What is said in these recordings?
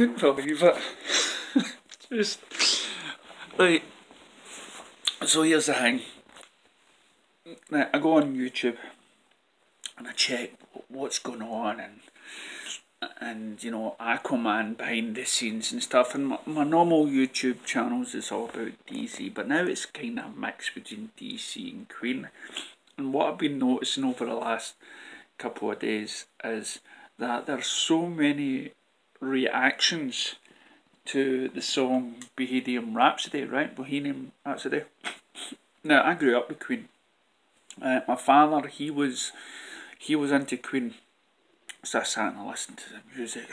couldn't believe it. Just like, so here's the thing. Now, I go on YouTube and I check what's going on, and you know, Aquaman behind the scenes and stuff, and my normal YouTube channels is all about DC, but now it's kind of mixed between DC and Queen. And what I've been noticing over the last couple of days is that there's so many reactions to the song Bohemian Rhapsody, right? Bohemian Rhapsody. Now, I grew up with Queen. My father, he was into Queen, so I sat and listened to the music,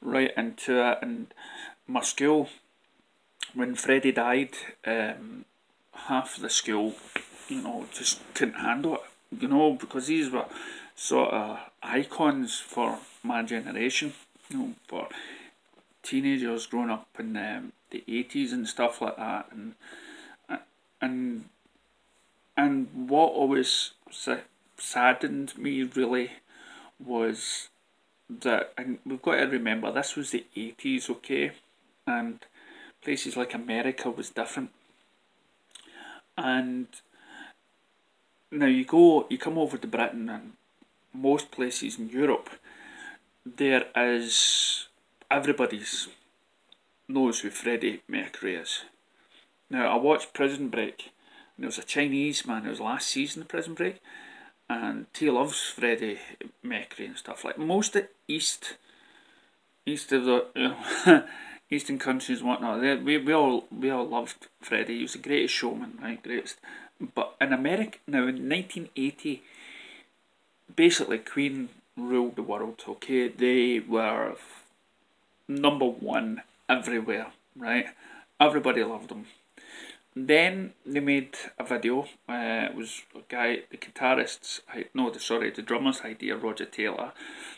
right into it. And my school, when Freddie died, half of the school, you know, just couldn't handle it, you know, because these were sort of icons for my generation, you know, for teenagers growing up in the 80s and stuff like that. And what always saddened me really was that, and we've got to remember, this was the 80s, okay, and places like America was different. And now you come over to Britain, and most places in Europe, there is, everybody's knows who Freddie Mercury is. Now, I watched Prison Break, and there was a Chinese man, it was last season of Prison Break, and he loves Freddie Mercury and stuff. Like most of east of the, you know, eastern countries and whatnot, we all loved Freddie. He was the greatest showman, right? Greatest. But in America now, in 1980, basically Queen ruled the world. Okay, they were number one everywhere, right? Everybody loved them. Then they made a video. It was a guy, the the drummer's idea, Roger Taylor,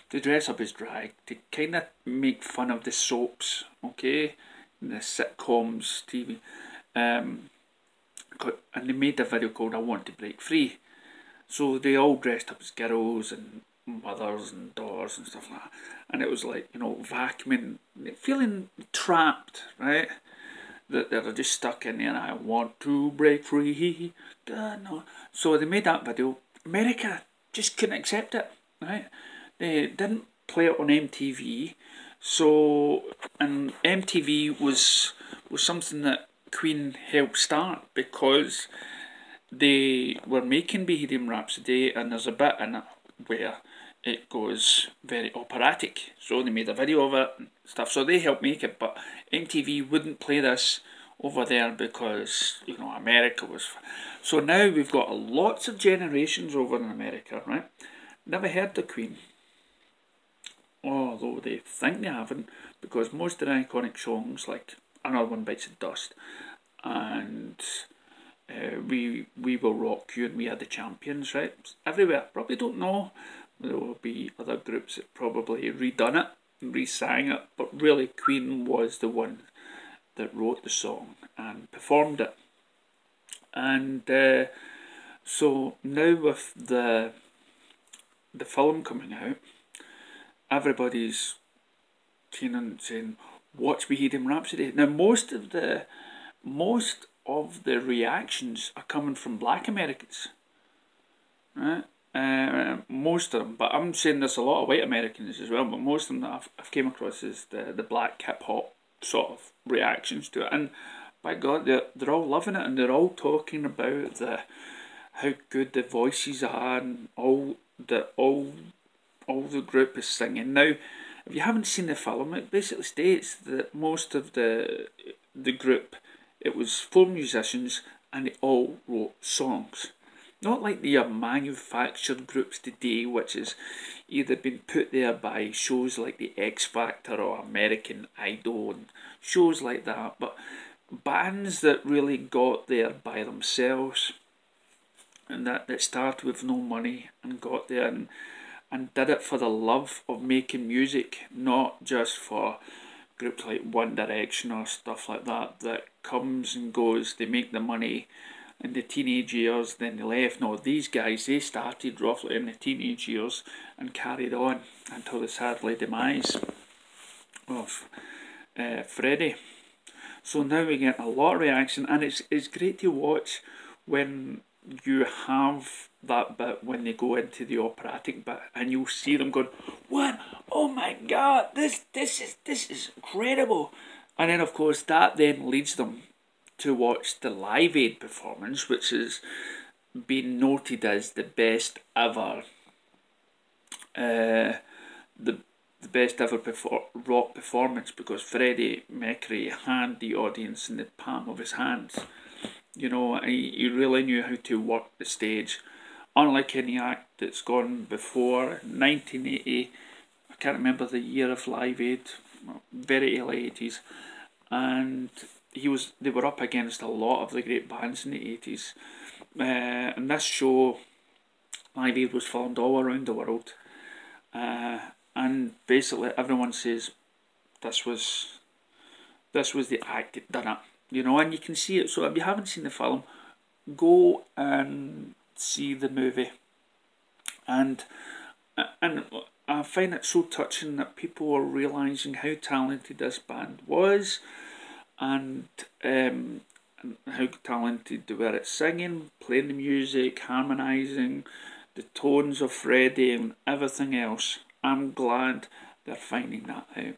to dress up as drag, to kind of make fun of the soaps, okay, the sitcoms, TV, and they made a video called "I Want to Break Free." So they all dressed up as girls and mothers and daughters and stuff like that, and it was like, you know, vacuuming, feeling trapped, right? That they're just stuck in there, and I want to break free. No. So they made that video. America just couldn't accept it, right? They didn't play it on MTV. So, and MTV was something that Queen helped start, because they were making Bohemian Rhapsody, and there's a bit in it where it goes very operatic, so they made a video of it and stuff, so they helped make it. But MTV wouldn't play this over there because, you know, America was... So now we've got lots of generations over in America, right? Never heard the Queen, although they think they haven't, because most of the iconic songs like Another One Bites the Dust and we Will Rock You and We Are the Champions, right? Everywhere. Probably don't know. There will be other groups that probably redone it, re-sang it, but really Queen was the one that wrote the song and performed it. And so now with the film coming out, everybody's saying, watch Bohemian Rhapsody. Now most of the reactions are coming from black Americans, right? Most of them, but I'm saying there's a lot of white Americans as well, but most of them that I've came across is the black hip hop sort of reactions to it, and by God, they're all loving it, and they're all talking about how good the voices are, and all the group is singing. Now, if you haven't seen the film, it basically states that most of the group, it was 4 musicians, and they all wrote songs. Not like the manufactured groups today, which has either been put there by shows like the X Factor or American Idol and shows like that, but bands that really got there by themselves, and that started with no money and got there and did it for the love of making music, not just for groups like One Direction or stuff like that comes and goes, they make the money in the teenage years, then they left. No, these guys, they started roughly in the teenage years and carried on until the sadly demise. of Freddie. So now we get a lot of reaction, and it's great to watch when you have that bit when they go into the operatic bit, and you'll see them going, "What? Oh my God! This is incredible!" And then of course that then leads them to watch the Live Aid performance, which has been noted as the best ever. The best ever rock performance, because Freddie Mercury had the audience in the palm of his hands. You know, he really knew how to work the stage. Unlike any act that's gone before, 1980, I can't remember the year of Live Aid, very early 80s, and they were up against a lot of the great bands in the 80s. And this show, Live Aid, was filmed all around the world. And basically everyone says this was the act that done it, you know, and you can see it. So if you haven't seen the film, go and see the movie. And I find it so touching that people are realising how talented this band was, and how talented they were at singing, playing the music, harmonising, the tones of Freddie and everything else. I'm glad they're finding that out.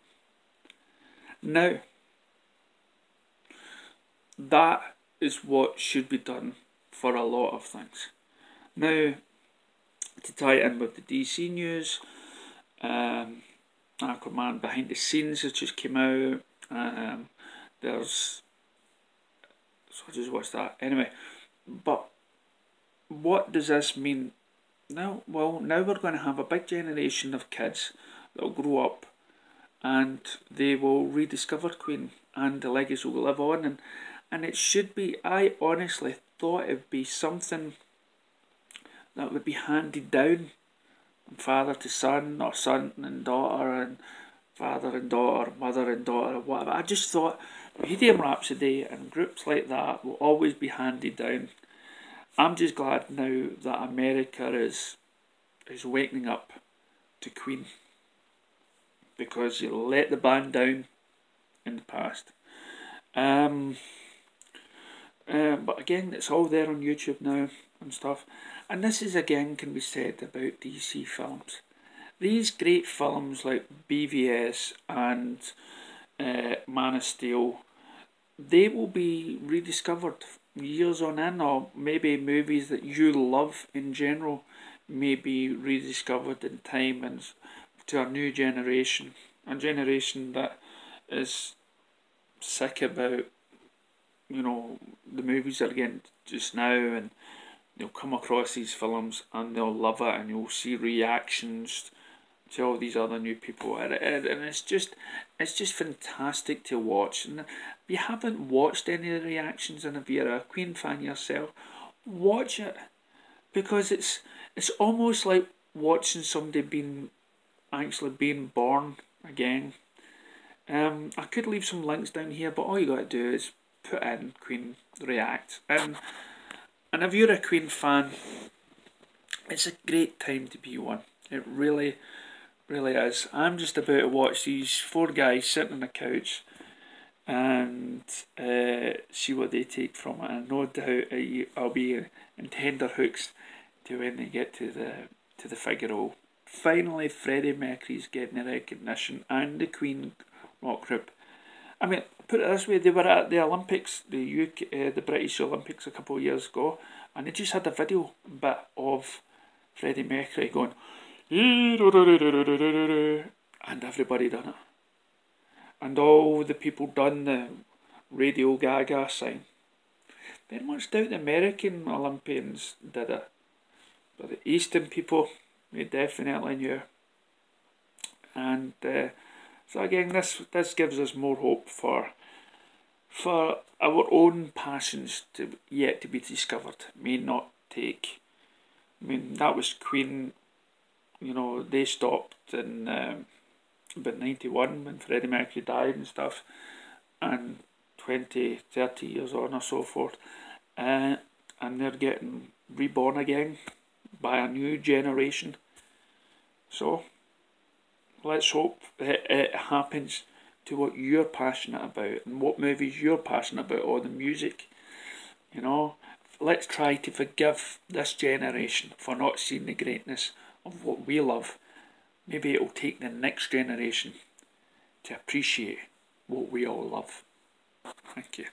Now, that is what should be done for a lot of things. Now, to tie it in with the DC news, Aquaman behind the scenes has just came out. So I just watched that anyway. But what does this mean? Now, well, now we're going to have a big generation of kids that will grow up, and they will rediscover Queen, and the legacy will live on, and it should be, I honestly thought it would be something that would be handed down from father to son, or son and daughter, and father and daughter, mother and daughter, or whatever. I just thought Bohemian Rhapsody and groups like that will always be handed down. I'm just glad now that America is waking up to Queen, because you let the band down in the past. But again, it's all there on YouTube now and stuff. And this is again can be said about DC films. These great films like BVS and Man of Steel, they will be rediscovered years on in, or maybe movies that you love in general may be rediscovered in time, and to a new generation, a generation that is sick about, you know, the movies that are getting just now, and they'll come across these films and they'll love it, and you'll see reactions to all these other new people, and it's just fantastic to watch. And if you haven't watched any of the reactions, and if you're a Queen fan yourself, watch it, because it's almost like watching somebody actually being born again. I could leave some links down here, but all you got to do is put in Queen React, and if you're a Queen fan, it's a great time to be one. It really is. I'm just about to watch these four guys sitting on the couch and see what they take from it, and no doubt I'll be in tender hooks to when they get to the Figaro. Finally, Freddie Mercury's getting the recognition, and the Queen rock group. I mean, put it this way: they were at the Olympics, the British Olympics a couple of years ago, and they just had a video bit of Freddie Mercury going, and everybody done it, and all the people done the Radio Gaga sign. Very much doubt the American Olympians did it, but the Eastern people, they definitely knew. And so again, this gives us more hope for our own passions yet to be discovered. May not take. I mean, that was Queen. You know, they stopped in about 91 when Freddie Mercury died and stuff, and 20, 30 years on or so forth, and they're getting reborn again by a new generation. So let's hope it happens to what you're passionate about and what movies you're passionate about, or the music. You know, let's try to forgive this generation for not seeing the greatness of what we love. Maybe it'll take the next generation to appreciate what we all love. Thank you.